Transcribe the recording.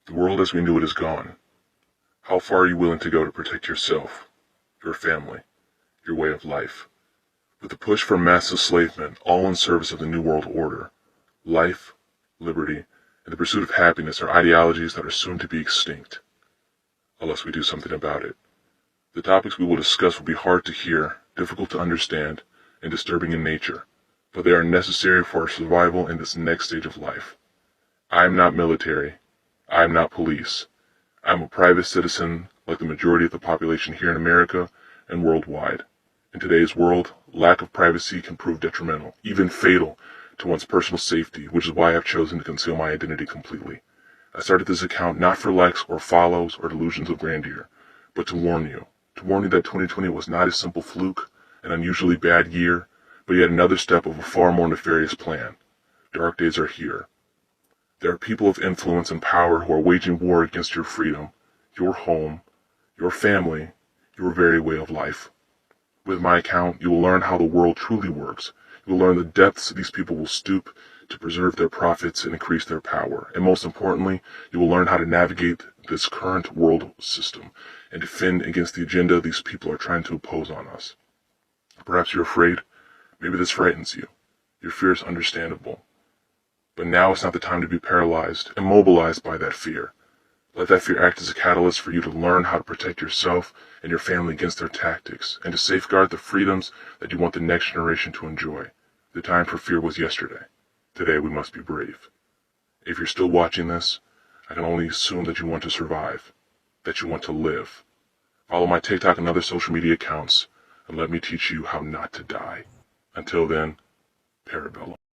The world as we knew it is gone. How far are you willing to go to protect yourself, your family, your way of life? With the push for mass enslavement, all in service of the New World Order, life, liberty, and the pursuit of happiness are ideologies that are soon to be extinct, unless we do something about it. The topics we will discuss will be hard to hear, difficult to understand, and disturbing in nature, but they are necessary for our survival in this next stage of life. I am not military. I am not police. I am a private citizen like the majority of the population here in America and worldwide. In today's world, lack of privacy can prove detrimental, even fatal, to one's personal safety, which is why I have chosen to conceal my identity completely. I started this account not for likes or follows or delusions of grandeur, but to warn you that 2020 was not a simple fluke, an unusually bad year, but yet another step of a far more nefarious plan. Dark days are here. There are people of influence and power who are waging war against your freedom, your home, your family, your very way of life. With my account, you will learn how the world truly works. You will learn the depths these people will stoop to preserve their profits and increase their power. And most importantly, you will learn how to navigate this current world system and defend against the agenda these people are trying to impose on us. Perhaps you're afraid. Maybe this frightens you. Your fear is understandable. But now is not the time to be paralyzed, immobilized by that fear. Let that fear act as a catalyst for you to learn how to protect yourself and your family against their tactics, and to safeguard the freedoms that you want the next generation to enjoy. The time for fear was yesterday. Today we must be brave. If you're still watching this, I can only assume that you want to survive, that you want to live. Follow my TikTok and other social media accounts, and let me teach you how not to die. Until then, Parabellum.